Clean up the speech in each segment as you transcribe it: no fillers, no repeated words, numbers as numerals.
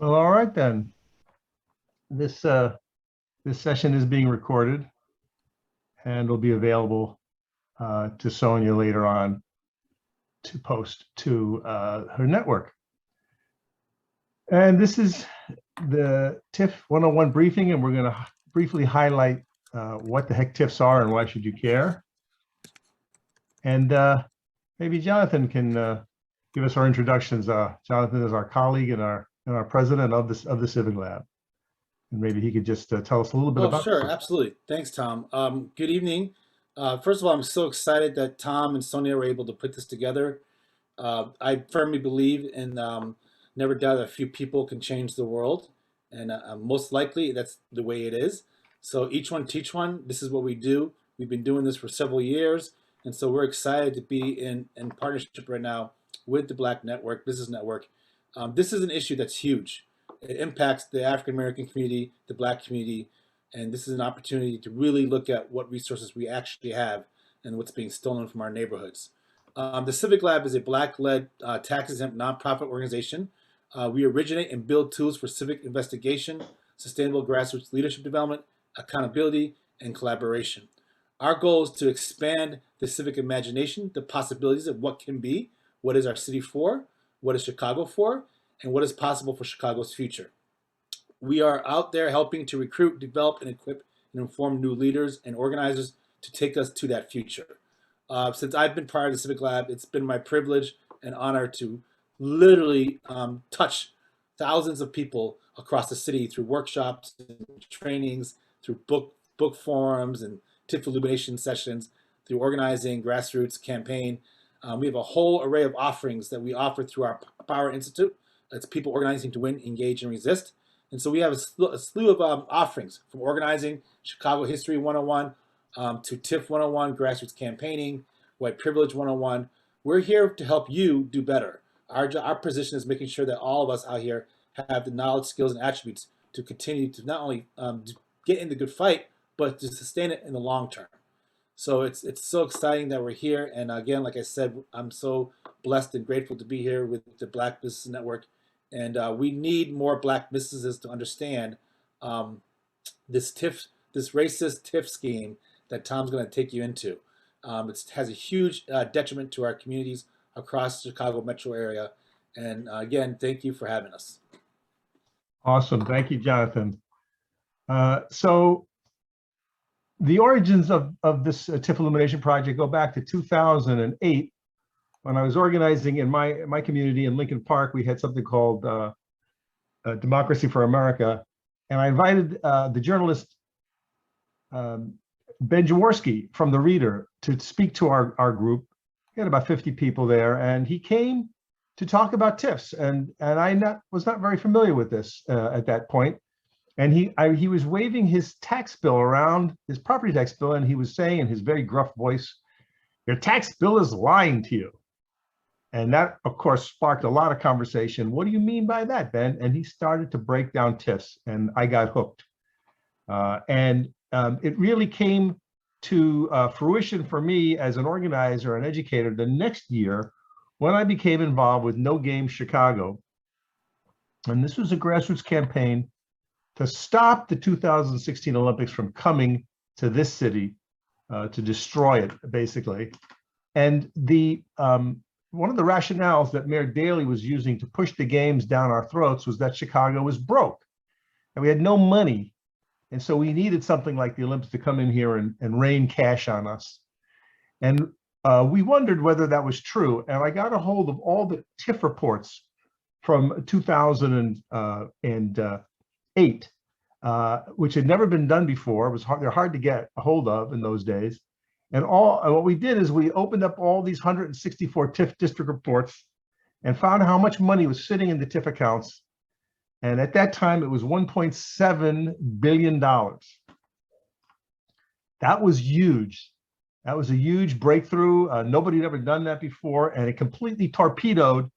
Well, all right then. This session is being recorded and will be available to Sonja later on to post to her network. And this is the TIF 101 briefing, and we're going to briefly highlight what the heck TIFs are and why should you care. And maybe Jonathan can give us our introductions. Jonathan is our colleague and our president of the Civic Lab. And maybe he could just tell us a little bit about. Sure, absolutely. Thanks, Tom. Good evening. First of all, I'm so excited that Tom and Sonja were able to put this together. I firmly believe in never doubt that a few people can change the world, and most likely that's the way it is. So each one teach one. This is what we do. We've been doing this for several years, and so we're excited to be in partnership right now with the Black Network, Business Network. This is an issue that's huge. It impacts the African American community, the Black community, and this is an opportunity to really look at what resources we actually have and what's being stolen from our neighborhoods. The Civic Lab is a Black-led, tax-exempt nonprofit organization. We originate and build tools for civic investigation, sustainable grassroots leadership development, accountability, and collaboration. Our goal is to expand the civic imagination, the possibilities of what can be, what is our city for, what is Chicago for, and what is possible for Chicago's future. We are out there helping to recruit, develop, and equip and inform new leaders and organizers to take us to that future. Since I've been part of the Civic Lab, it's been my privilege and honor to literally touch thousands of people across the city through workshops and trainings, through book forums and TIF illumination sessions, through organizing grassroots campaign. We have a whole array of offerings that we offer through our Power Institute. It's people organizing to win, engage, and resist. And so we have a slew of offerings, from organizing, Chicago History 101, to TIF 101, Grassroots Campaigning, White Privilege 101. We're here to help you do better. Our position is making sure that all of us out here have the knowledge, skills, and attributes to continue to not only get in the good fight, but to sustain it in the long term. So it's so exciting that we're here. And again, like I said, I'm so blessed and grateful to be here with the Black Business Network. And we need more Black businesses to understand this racist TIF scheme that Tom's going to take you into. It has a huge detriment to our communities across the Chicago metro area. And again, thank you for having us. Awesome. Thank you, Jonathan. So the origins of this TIF Illumination project go back to 2008. When I was organizing in my community in Lincoln Park. We had something called Democracy for America. And I invited the journalist Ben Jaworski from The Reader to speak to our group. He had about 50 people there, and he came to talk about TIFs. And I was not very familiar with this at that point. And he was waving his tax bill around, his property tax bill, and he was saying in his very gruff voice, "Your tax bill is lying to you." And that, of course, sparked a lot of conversation. What do you mean by that, Ben? And he started to break down TIFs, and I got hooked. It really came to fruition for me as an organizer and educator the next year when I became involved with No Game Chicago. And this was a grassroots campaign to stop the 2016 Olympics from coming to this city, to destroy it, basically. And one of the rationales that Mayor Daley was using to push the games down our throats was that Chicago was broke and we had no money. And so we needed something like the Olympics to come in here and rain cash on us. And we wondered whether that was true. And I got a hold of all the TIF reports from 2008, which had never been done before. They're hard to get a hold of in those days. And what we did is we opened up all these 164 TIF district reports and found how much money was sitting in the TIF accounts. And at that time, it was $1.7 billion. That was huge. That was a huge breakthrough. Nobody had ever done that before, and it completely torpedoed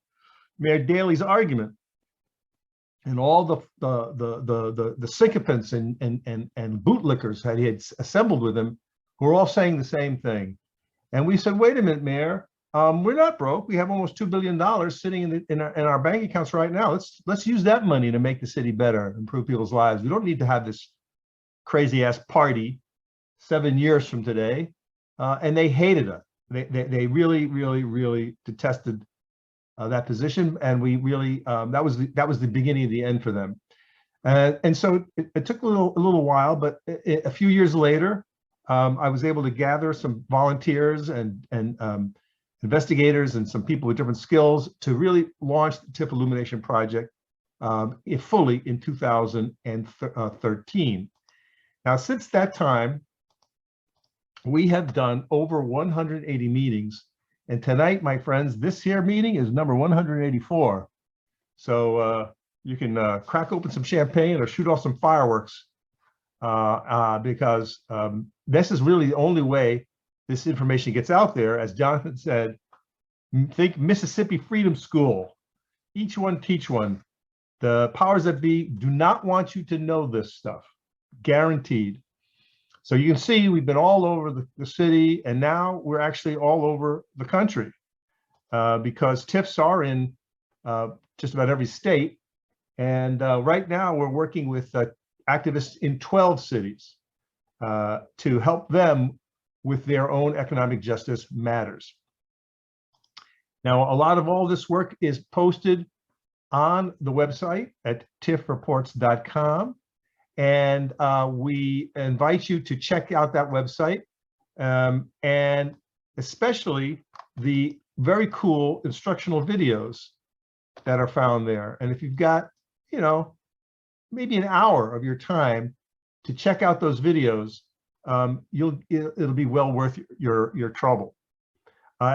Mayor Daley's argument. And all the sycophants and bootlickers that he had assembled with him who were all saying the same thing. And we said, wait a minute, Mayor, We're not broke. We have almost $2 billion sitting in our bank accounts right now. Let's use that money to make the city better, improve people's lives. We don't need to have this crazy ass party 7 years from today. And they hated us. They really, really, really detested that position, and we really that was the beginning of the end for them. And so it took a little while, but a few years later, I was able to gather some volunteers and investigators and some people with different skills to really launch the TIF illumination project fully in 2013. Now, since that time, we have done over 180 meetings. And tonight, my friends, this here meeting is number 184. So you can crack open some champagne or shoot off some fireworks because this is really the only way this information gets out there. As Jonathan said, think Mississippi Freedom School. Each one teach one. The powers that be do not want you to know this stuff, guaranteed. So you can see we've been all over the city, and now we're actually all over the country because TIFs are in just about every state. And right now we're working with activists in 12 cities to help them with their own economic justice matters. Now, a lot of all this work is posted on the website at tifreports.com. And we invite you to check out that website and especially the very cool instructional videos that are found there. And if you've got, you know, maybe an hour of your time to check out those videos, it'll be well worth your trouble.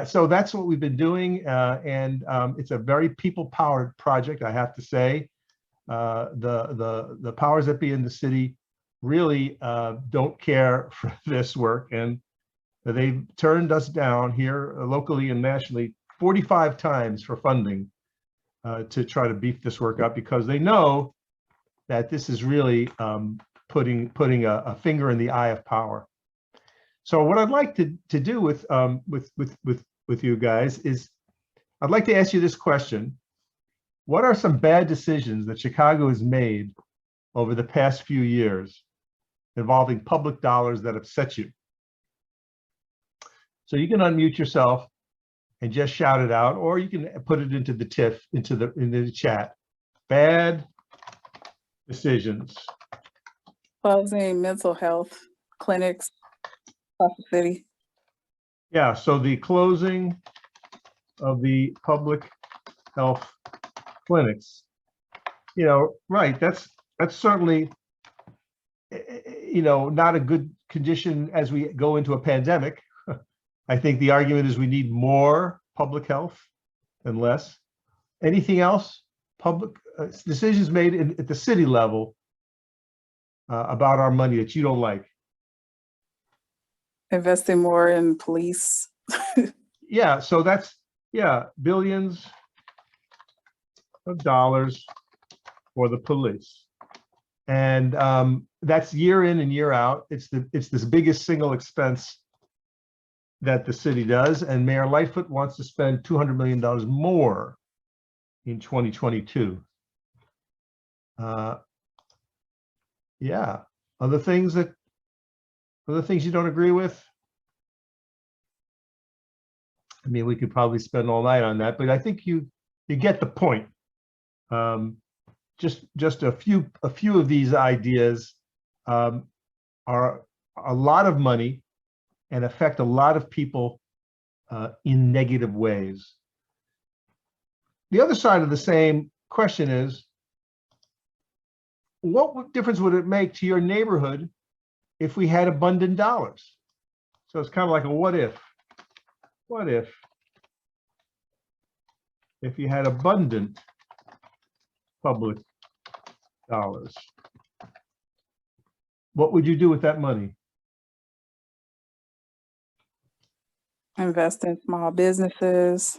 So that's what we've been doing, and it's a very people-powered project, I have to say. The powers that be in the city really don't care for this work, and they've turned us down here locally and nationally 45 times for funding to try to beef this work up, because they know that this is really putting a finger in the eye of power. So what I'd like to do with you guys is I'd like to ask you this question. What are some bad decisions that Chicago has made over the past few years involving public dollars that upset you? So you can unmute yourself and just shout it out, or you can put it into the TIF, into the chat. Bad decisions. Closing mental health clinics across the city. Yeah, so the closing of the public health clinics, you know, right, that's certainly, you know, not a good condition as we go into a pandemic. I think the argument is we need more public health than less. Anything else? Public decisions made at the city level about our money that you don't like? Investing more in police. Yeah, so that's, yeah, billions of dollars for the police. And that's year in and year out. It's this biggest single expense that the city does. And Mayor Lightfoot wants to spend $200 million more in 2022. Yeah, other things you don't agree with? I mean, we could probably spend all night on that, but I think you get the point. Just a few of these ideas are a lot of money and affect a lot of people in negative ways. The other side of the same question is, what difference would it make to your neighborhood if we had abundant dollars? So it's kind of like a what if. What if you had abundant public dollars? What would you do with that money? Invest in small businesses.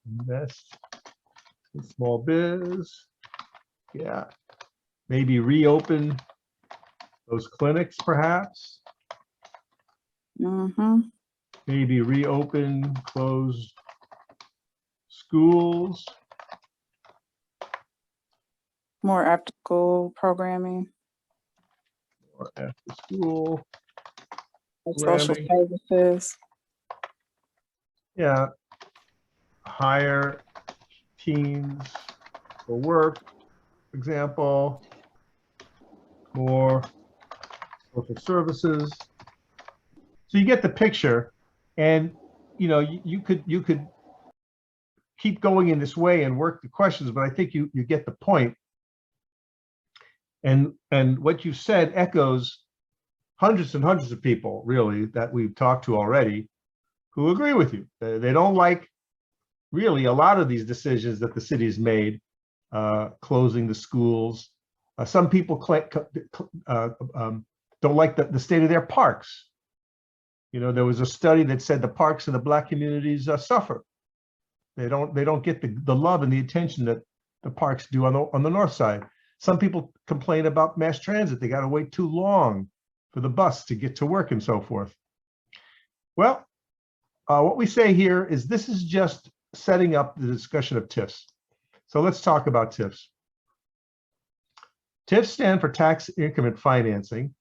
Invest in small biz. Yeah. Maybe reopen those clinics, perhaps. Mm-hmm. maybe reopen closed schools. More after school programming, Or after school. and social Programming. services. Yeah. Hire teens for work, for example. More social services. So you get the picture, and you know you could keep going in this way and work the questions, but I think you get the point. And what you said echoes hundreds and hundreds of people, really, that we've talked to already, who agree with you. They don't like really a lot of these decisions that the city's made, closing the schools. Some people don't like the state of their parks. You know, there was a study that said the parks in the Black communities suffer. They don't get the love and the attention that the parks do on the north side. Some people complain about mass transit. They got to wait too long for the bus to get to work and so forth. Well, what we say here is this is just setting up the discussion of TIFs. So let's talk about TIFs. TIFs stand for tax increment financing,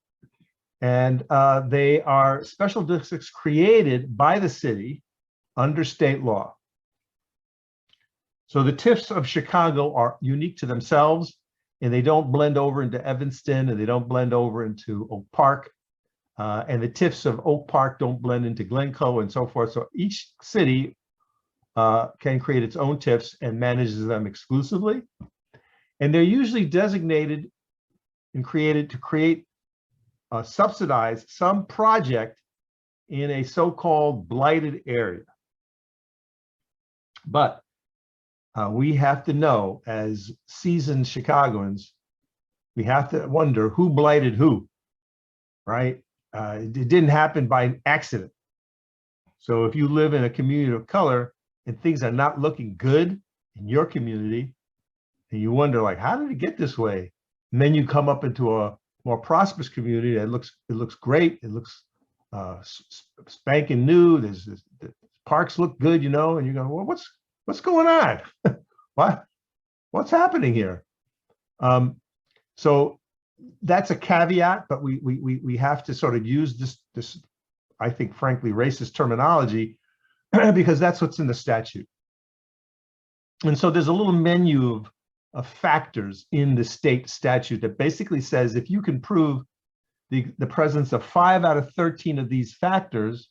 and they are special districts created by the city under state law. So the TIFs of Chicago are unique to themselves, and they don't blend over into Evanston, and they don't blend over into Oak Park. And the TIFs of Oak Park don't blend into Glencoe and so forth. So each city can create its own TIFs and manages them exclusively. And they're usually designated and created to subsidize some project in a so-called blighted area. But we have to know, as seasoned Chicagoans, we have to wonder who blighted who, right? It didn't happen by accident. So if you live in a community of color and things are not looking good in your community, and you wonder, like, how did it get this way? And then you come up into a more prosperous community that looks great. It looks spanking new. The parks look good, you know, and you're going, well, what's going on? What's happening here? So that's a caveat, but we have to sort of use this I think, frankly, racist terminology because that's what's in the statute. And so there's a little menu of factors in the state statute that basically says if you can prove the presence of 5 out of 13 of these factors,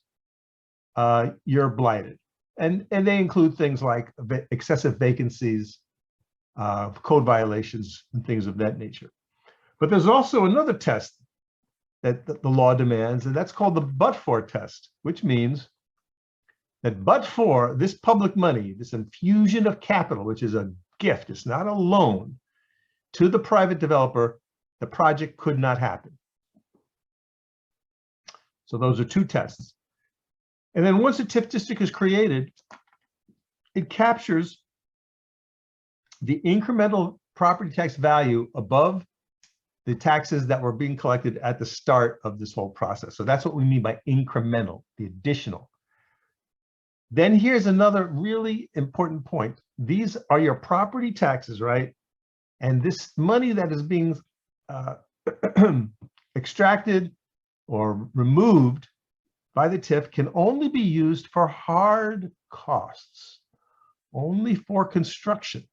you're blighted. And they include things like excessive vacancies, code violations, and things of that nature. But there's also another test that the law demands, and that's called the but-for test, which means that but for this public money, this infusion of capital, which is a gift, it's not a loan, to the private developer, the project could not happen. So those are 2 tests. And then once a TIF district is created, it captures the incremental property tax value above the taxes that were being collected at the start of this whole process. So that's what we mean by incremental, the additional. Then here's another really important point. These are your property taxes, right? And this money that is being extracted or removed by the TIF can only be used for hard costs, only for construction.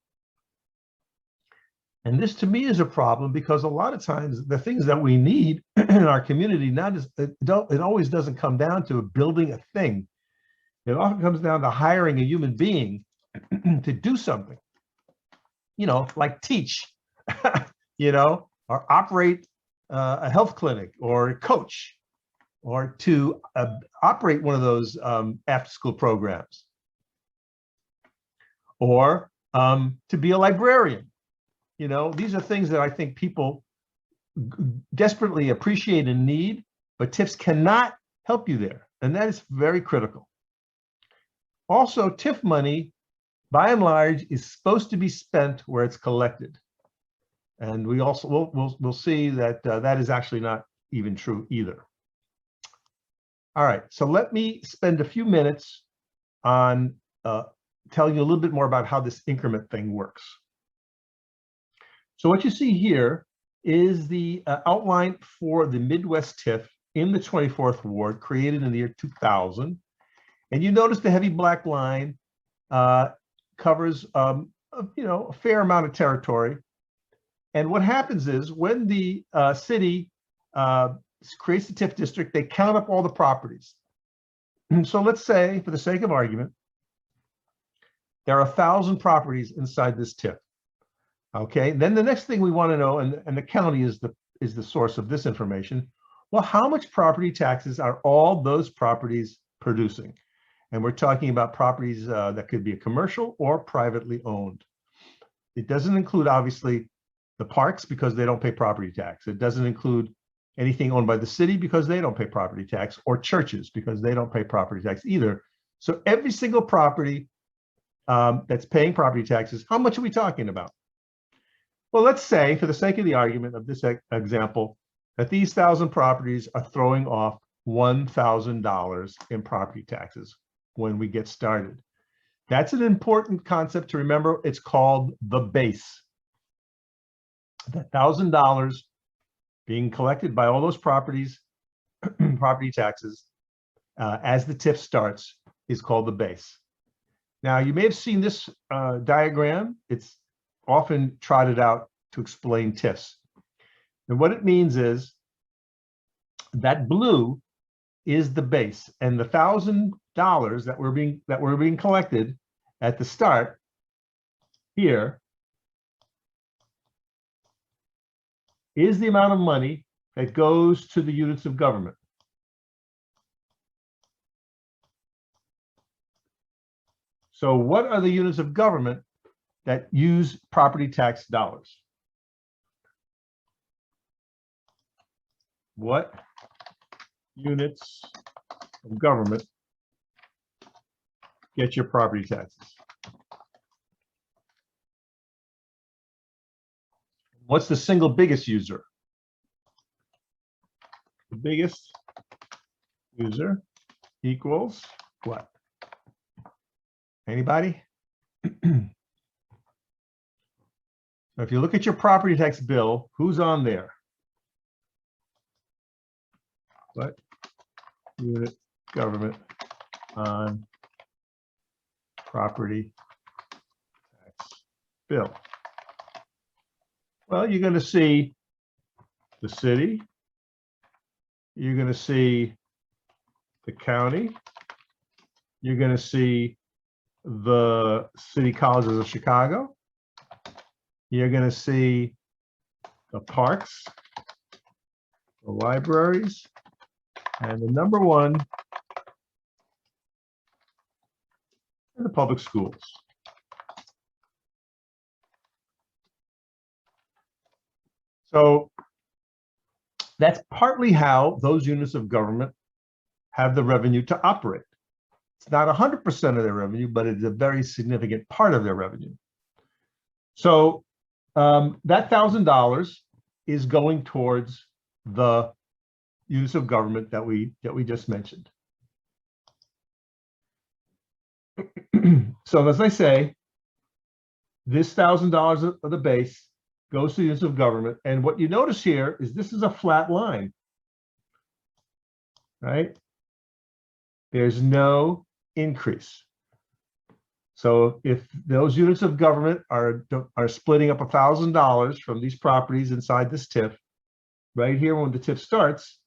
And this to me is a problem because a lot of times the things that we need in our community, it always doesn't come down to building a thing. It often comes down to hiring a human being to do something, you know, like teach, you know, or operate a health clinic or coach, or to operate one of those after-school programs, or to be a librarian. You know, these are things that I think people desperately appreciate and need, but TIFs cannot help you there. And that is very critical. Also, TIF money, by and large, is supposed to be spent where it's collected. And we also, we'll see that that is actually not even true either. All right, so let me spend a few minutes on telling you a little bit more about how this increment thing works. So what you see here is the outline for the Midwest TIF in the 24th Ward, created in the year 2000. And you notice the heavy black line covers a fair amount of territory. And what happens is when the city creates the TIF district, they count up all the properties. So let's say, for the sake of argument, there are 1,000 properties inside this TIF. Okay, then the next thing we want to know, and the county is the source of this information. Well, how much property taxes are all those properties producing? And we're talking about properties that could be a commercial or privately owned. It doesn't include, obviously, the parks because they don't pay property tax. It doesn't include anything owned by the city because they don't pay property tax, or churches because they don't pay property tax either. So every single property that's paying property taxes, how much are we talking about? Well, let's say, for the sake of the argument of this example, that these 1,000 properties are throwing off $1,000 in property taxes when we get started. That's an important concept to remember. It's called the base. That $1,000 being collected by all those properties, property taxes, as the TIF starts, is called the base. Now, you may have seen this diagram. It's often trotted out to explain TIFs. And what it means is that blue is the base, and the $1,000 that were being collected at the start here is the amount of money that goes to the units of government. So what are the units of government that use property tax dollars? What units of government get your property taxes? What's the single biggest user? The biggest user equals what? Anybody? So if you look at your property tax bill, who's on there? What unit government on property tax bill? Well, you're going to see the city, you're going to see the county, you're going to see the city colleges of Chicago, you're going to see the parks, the libraries, and the number one, the public schools. So that's partly how those units of government have the revenue to operate. It's not 100% of their revenue, but it's a very significant part of their revenue. So that $1,000 is going towards the units of government that we just mentioned. So as I say, this $1,000 of the base goes to units of government. And what you notice here is this is a flat line, right? There's no increase. So if those units of government are splitting up $1,000 from these properties inside this TIF, right here when the TIF starts,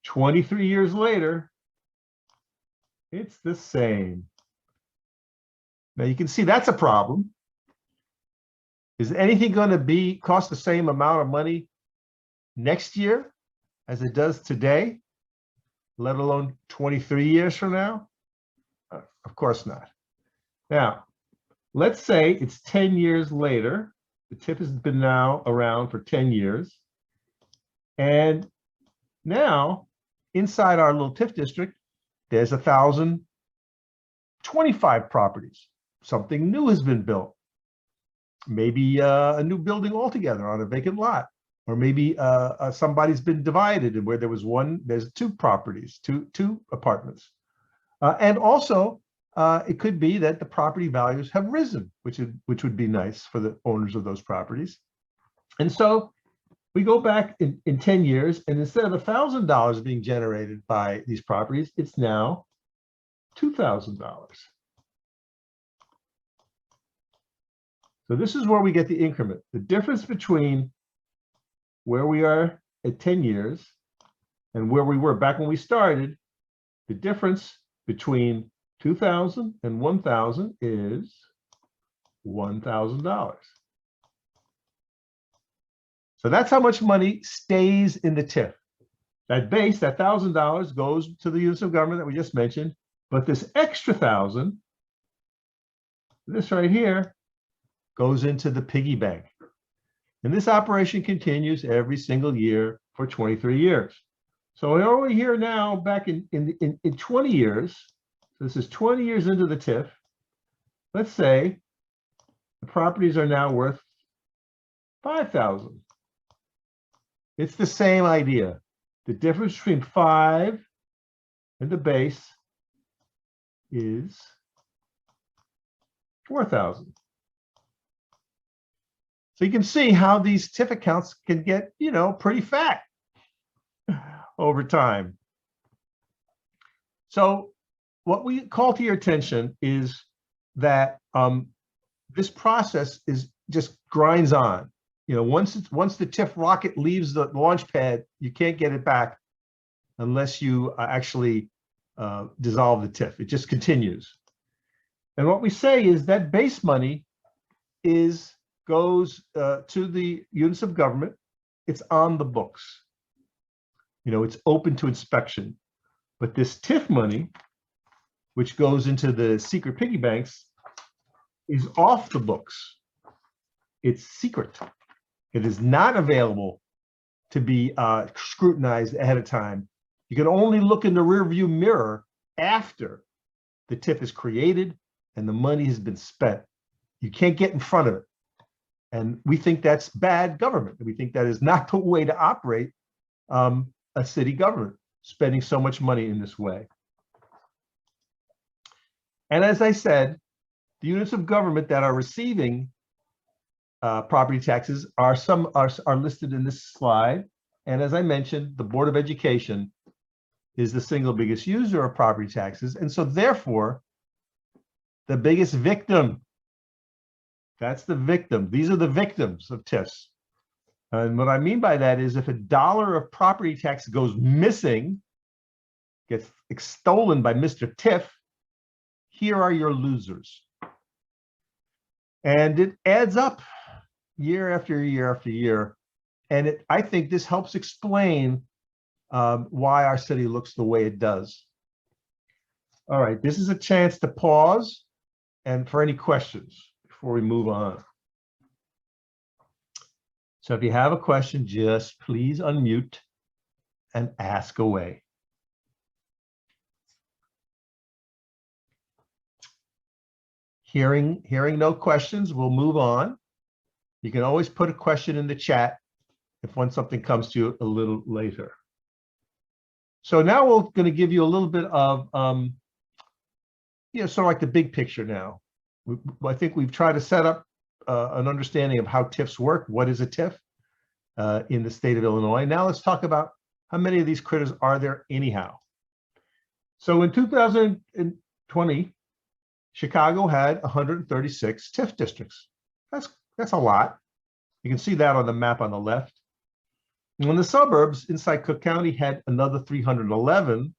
23 years later, it's the same. Now you can see that's a problem. Is anything going to cost the same amount of money next year as it does today, let alone 23 years from now? Of course not. Now, let's say it's 10 years later. The TIF has been now around for 10 years. And now, inside our little TIF district, there's 1,025 properties. Something new has been built. Maybe a new building altogether on a vacant lot. or maybe somebody's been divided and where there was one, there's two properties, two apartments. And also, it could be that the property values have risen, which would be nice for the owners of those properties. And so we go back in 10 years, and instead of $1,000 being generated by these properties, it's now $2,000. So this is where we get the increment. The difference between where we are at 10 years and where we were back when we started, the difference between 2,000 and 1,000 is $1,000. So that's how much money stays in the TIF. That base, that $1,000 goes to the units of government that we just mentioned, but this extra 1,000, this right here, goes into the piggy bank. And this operation continues every single year for 23 years. So we're over here now back in 20 years. So this is 20 years into the TIF. Let's say the properties are now worth 5,000. It's the same idea. The difference between 5 and the base is 4,000. So you can see how these TIF accounts can get, pretty fat over time. So what we call to your attention is that this process just grinds on. Once the TIF rocket leaves the launch pad, you can't get it back unless you actually dissolve the TIF. It just continues. And what we say is that base money goes to the units of government. It's on the books. It's open to inspection. But this TIF money, which goes into the secret piggy banks, is off the books. It's secret. It is not available to be scrutinized ahead of time. You can only look in the rearview mirror after the TIF is created and the money has been spent. You can't get in front of it. And we think that's bad government. We think that is not the way to operate a city government, spending so much money in this way. And as I said, the units of government that are receiving property taxes are listed in this slide. And as I mentioned, the Board of Education is the single biggest user of property taxes. And so therefore, the biggest victim, that's the victim. These are the victims of TIFs. And what I mean by that is if $1 of property tax goes missing, gets stolen by Mr. TIF, here are your losers. And it adds up year after year after year. And I think this helps explain why our city looks the way it does. All right, this is a chance to pause and for any questions before we move on. So if you have a question, just please unmute and ask away. Hearing no questions, we'll move on. You can always put a question in the chat if something comes to you a little later. So now we're going to give you a little bit of, sort of like the big picture now. I think we've tried to set up an understanding of how TIFs work. What is a TIF in the state of Illinois? Now let's talk about how many of these critters are there anyhow. So in 2020, Chicago had 136 TIF districts. That's a lot. You can see that on the map on the left. And the suburbs inside Cook County had another 311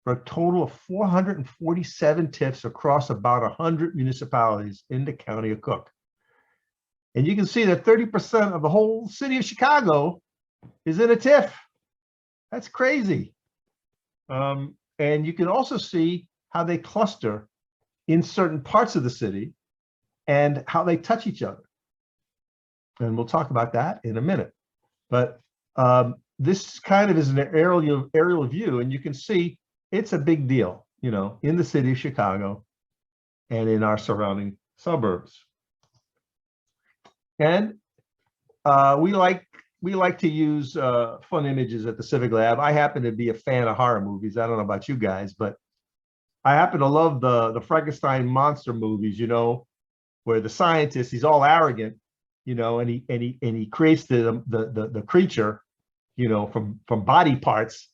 for a total of 447 TIFs across about 100 municipalities in the county of Cook. And you can see that 30% of the whole city of Chicago is in a TIF. That's crazy. And you can also see how they cluster in certain parts of the city and how they touch each other. And we'll talk about that in a minute. But this kind of is an aerial view, and you can see it's a big deal, in the city of Chicago and in our surrounding suburbs. And we like we like to use fun images at the Civic Lab. I happen to be a fan of horror movies. I don't know about you guys, but I happen to love the Frankenstein monster movies, you know, where the scientist, he's all arrogant, you know, and he creates the creature, you know, from body parts,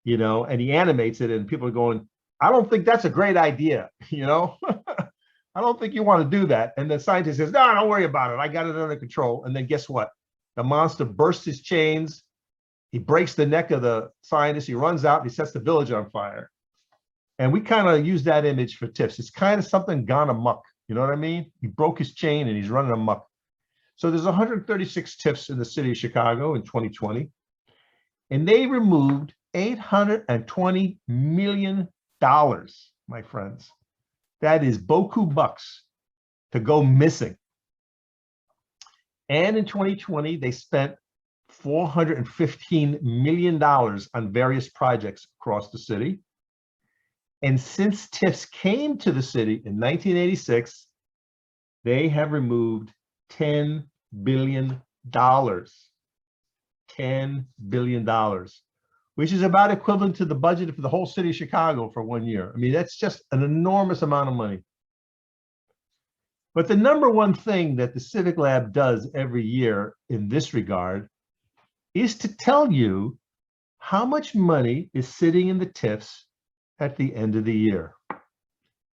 you know, and he animates it, and people are going, I don't think that's a great idea, you know. I don't think you want to do that. And the scientist says, no, don't worry about it. I got it under control. And then guess what? The monster bursts his chains. He breaks the neck of the scientist. He runs out and he sets the village on fire. And we kind of use that image for TIFs. It's kind of something gone amok. You know what I mean? He broke his chain and he's running amok. So there's 136 TIFs in the city of Chicago in 2020. And they removed $820 million, my friends. That is beaucoup bucks to go missing. And in 2020, they spent $415 million on various projects across the city. And since TIFs came to the city in 1986, they have removed $10 billion. $10 billion, which is about equivalent to the budget for the whole city of Chicago for 1 year. I mean, that's just an enormous amount of money. But the number one thing that the Civic Lab does every year in this regard is to tell you how much money is sitting in the TIFs at the end of the year.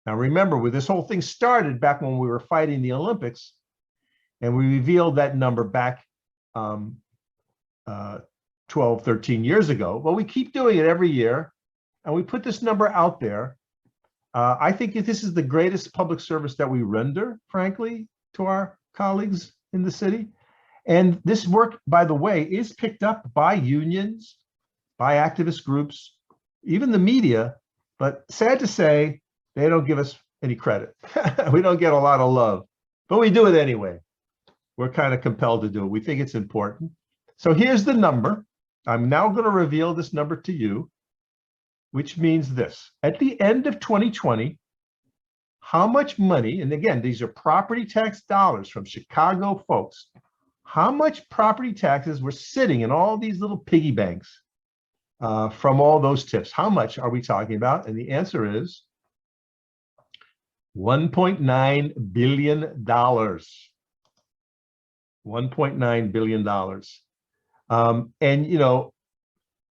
Now, remember, where this whole thing started back when we were fighting the Olympics, and we revealed that number back 12, 13 years ago. Well, we keep doing it every year, and we put this number out there. I think this is the greatest public service that we render, frankly, to our colleagues in the city. And this work, by the way, is picked up by unions, by activist groups, even the media, but sad to say, they don't give us any credit. We don't get a lot of love, but we do it anyway. We're kind of compelled to do it. We think it's important. So here's the number. I'm now going to reveal this number to you, which means this. At the end of 2020, how much money, and again, these are property tax dollars from Chicago folks, how much property taxes were sitting in all these little piggy banks from all those TIFs? How much are we talking about? And the answer is $1.9 billion. $1.9 billion. And you know,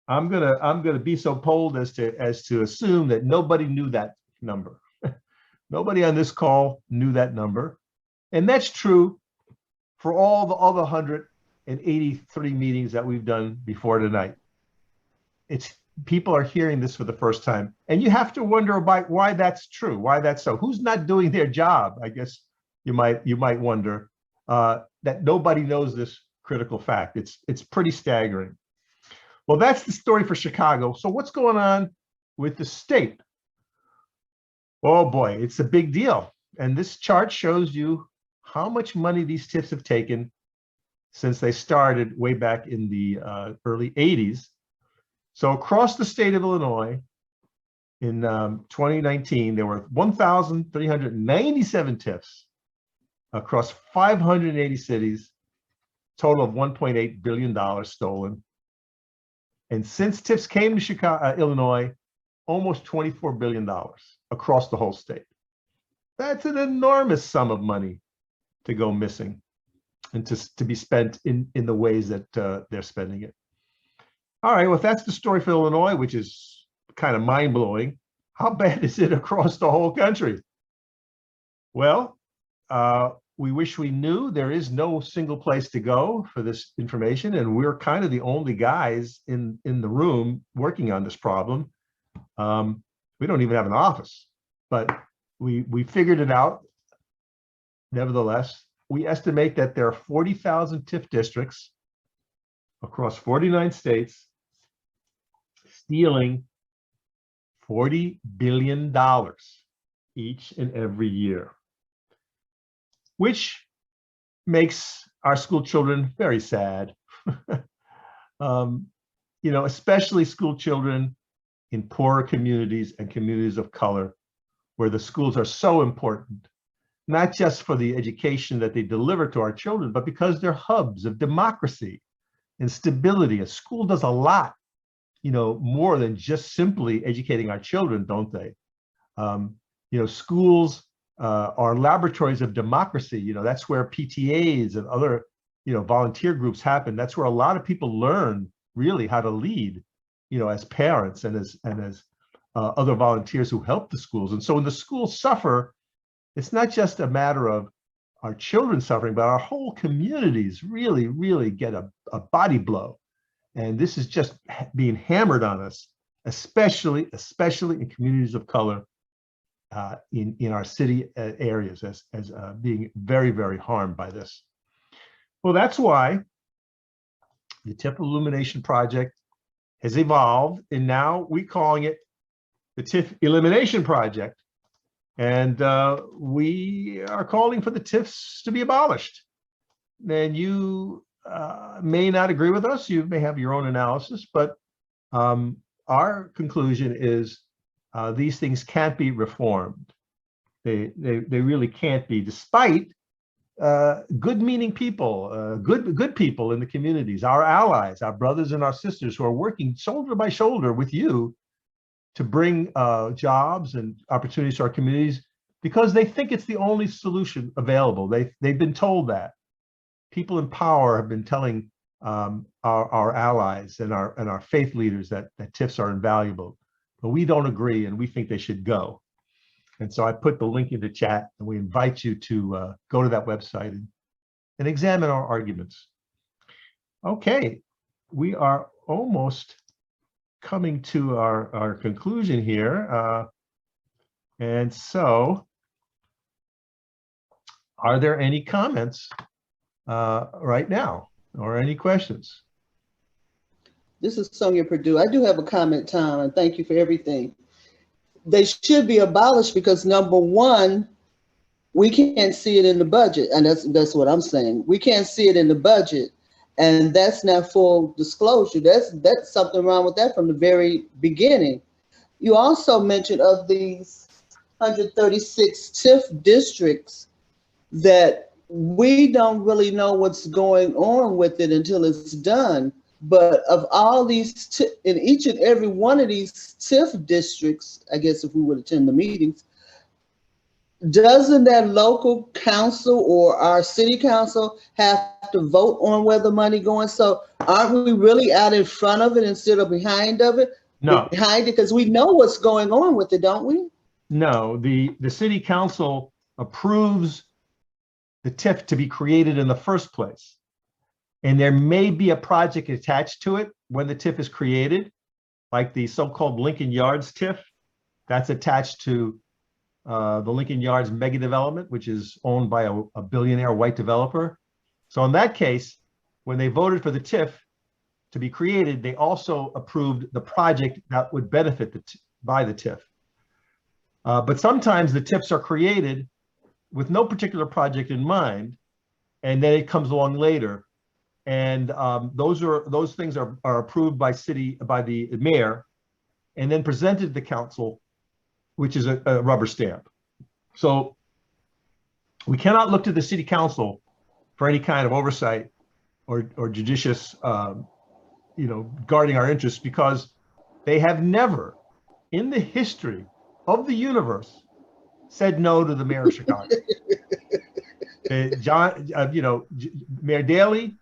I'm gonna be so bold as to assume that nobody knew that number. Nobody on this call knew that number, and that's true for all the other 183 meetings that we've done before tonight. It's people are hearing this for the first time, and you have to wonder about why that's true, why that's so. Who's not doing their job? I guess you might wonder that nobody knows this critical fact. It's pretty staggering. Well, that's the story for Chicago. So what's going on with the state? Oh boy, it's a big deal. And this chart shows you how much money these TIFs have taken since they started way back in the early 80s. So across the state of Illinois in 2019, there were 1,397 TIFs across 580 cities, total of $1.8 billion stolen. And since TIFs came to Chicago, Illinois, almost $24 billion across the whole state. That's an enormous sum of money to go missing and to be spent in the ways that they're spending it. All right, well, if that's the story for Illinois, which is kind of mind-blowing, how bad is it across the whole country? Well, we wish we knew. There is no single place to go for this information, and we're kind of the only guys in the room working on this problem. We don't even have an office, but we figured it out. Nevertheless, we estimate that there are 40,000 TIF districts across 49 states stealing $40 billion each and every year, which makes our school children very sad. You know, especially school children in poorer communities and communities of color, where the schools are so important, not just for the education that they deliver to our children, but because they're hubs of democracy. and stability. A school does a lot, more than just simply educating our children, don't they? Schools are laboratories of democracy. That's where PTAs and other, volunteer groups happen. That's where a lot of people learn really how to lead, as parents and as other volunteers who help the schools. And so when the schools suffer, it's not just a matter of our children suffering, but our whole communities really, really get a body blow. And this is just being hammered on us, especially in communities of color in our city areas as being very, very harmed by this. Well, that's why the TIF Illumination Project has evolved, and now we're calling it the TIF Elimination Project. And we are calling for the TIFs to be abolished. And you may not agree with us. You may have your own analysis, but our conclusion is these things can't be reformed. They really can't be, despite good-meaning people, good people in the communities, our allies, our brothers and our sisters who are working shoulder by shoulder with you to bring jobs and opportunities to our communities, because they think it's the only solution available. They've been told that. People in power have been telling our allies and our faith leaders that TIFs are invaluable, but we don't agree, and we think they should go. And so I put the link in the chat, and we invite you to go to that website and examine our arguments. Okay, we are almost coming to our conclusion here. And so, are there any comments right now, or any questions? This is Sonja Perdue. I do have a comment, Tom, and thank you for everything. They should be abolished because, number one, we can't see it in the budget, and that's what I'm saying. We can't see it in the budget, and that's not full disclosure. That's something wrong with that from the very beginning. You also mentioned of these 136 TIF districts that we don't really know what's going on with it until it's done. But of all these, in each and every one of these TIF districts, I guess if we would attend the meetings, doesn't that local council or our city council have to vote on where the money going? So aren't we really out in front of it instead of behind of it? No. Behind it, because we know what's going on with it, don't we? No, the city council approves the TIF to be created in the first place. And there may be a project attached to it when the TIF is created, like the so-called Lincoln Yards TIF. That's attached to the Lincoln Yards mega development, which is owned by a billionaire white developer. So in that case, when they voted for the TIF to be created, they also approved the project that would benefit by the TIF. But sometimes the TIFs are created with no particular project in mind, and then it comes along later. And those things are approved by the mayor, and then presented to the council, which is a rubber stamp. So we cannot look to the city council for any kind of oversight or judicious, guarding our interests, because they have never, in the history of the universe, said no to the mayor of Chicago. Mayor Daley,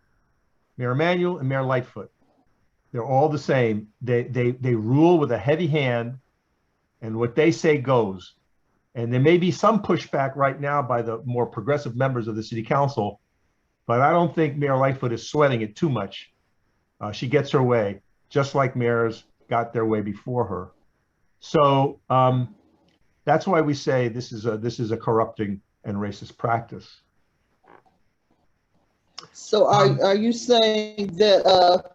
Mayor Emanuel, and Mayor Lightfoot. They're all the same. They rule with a heavy hand, and what they say goes. And there may be some pushback right now by the more progressive members of the city council, but I don't think Mayor Lightfoot is sweating it too much. She gets her way, just like mayors got their way before her. So that's why we say this is a corrupting and racist practice. So are you saying that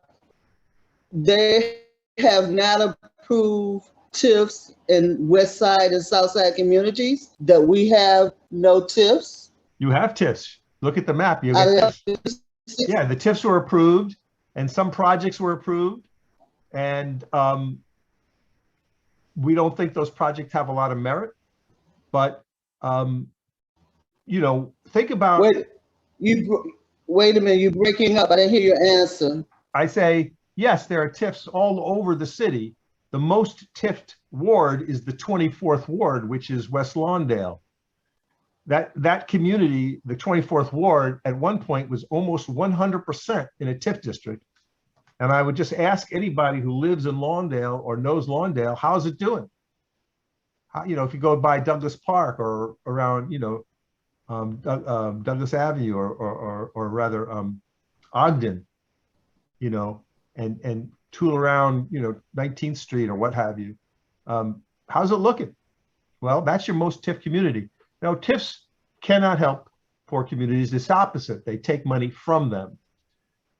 they have not approved TIFs in West Side and South Side communities, that we have no TIFs? You have TIFs. Look at the map. You get TIFs. Yeah, the TIFs were approved, and some projects were approved, and we don't think those projects have a lot of merit. But think about. Wait a minute. You're breaking up. I didn't hear your answer. I say, yes, there are TIFs all over the city. The most TIFed ward is the 24th ward, which is West Lawndale. That community, the 24th ward, at one point was almost 100% in a TIF district. And I would just ask anybody who lives in Lawndale or knows Lawndale, how's it doing? How, you know, if you go by Douglas Park or around, you know, Douglas Avenue or rather Ogden, you know, and tool around, you know, 19th Street or what have you. How's it looking? Well, that's your most TIF community. Now, TIFs cannot help poor communities. It's opposite. They take money from them.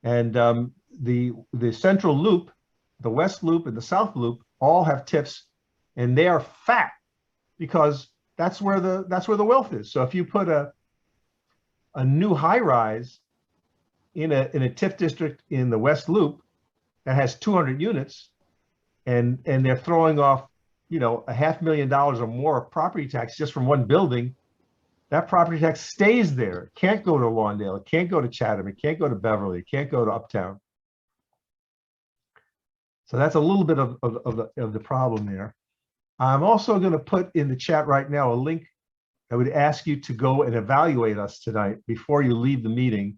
And the central loop, the west loop and the south loop all have TIFs, and they are fat because that's where the wealth is. So if you put a new high rise in a TIF district in the west loop that has 200 units, and they're throwing off, you know, $500,000 or more of property tax just from one building, that property tax stays there. It can't go to Lawndale. It can't go to Chatham. It can't go to Beverly. It can't go to Uptown. So that's a little bit of the problem there. I'm also going to put in the chat right now a link. I would ask you to go and evaluate us tonight before you leave the meeting.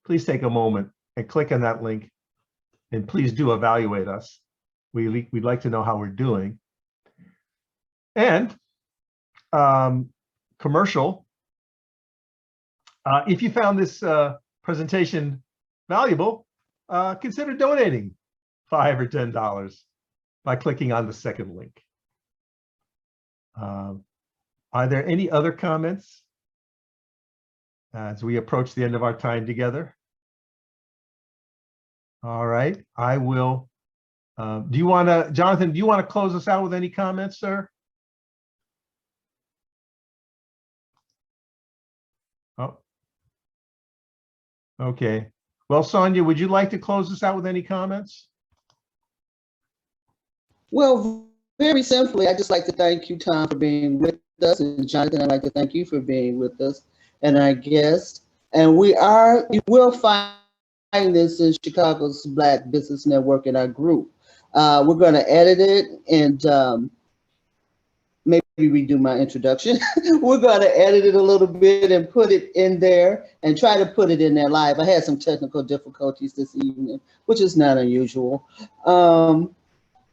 Please take a moment and click on that link, and please do evaluate us. We'd like to know how we're doing. And commercial, if you found this presentation valuable, consider donating $5 or $10 by clicking on the second link. Are there any other comments as we approach the end of our time together? All right, I will. Do you want to, Jonathan, do you want to close us out with any comments, sir? Oh, okay. Well, Sonja, would you like to close us out with any comments? Well, very simply, I'd just like to thank you, Tom, for being with us, and Jonathan, I'd like to thank you for being with us and our guests. And you will find this in Chicago's Black Business Network in our group. We're going to edit it and maybe redo my introduction. We're going to edit it a little bit and put it in there and try to put it in there live. I had some technical difficulties this evening, which is not unusual.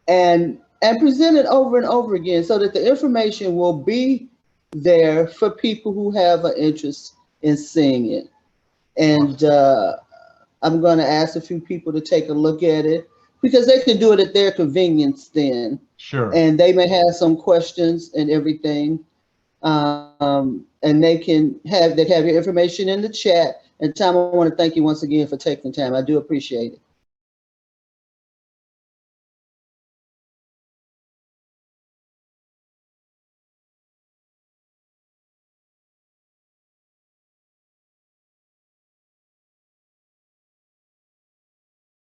And present it over and over again so that the information will be there for people who have an interest in seeing it. And I'm going to ask a few people to take a look at it because they can do it at their convenience then. Sure. And they may have some questions and everything. And they have your information in the chat. And Tom, I want to thank you once again for taking the time. I do appreciate it.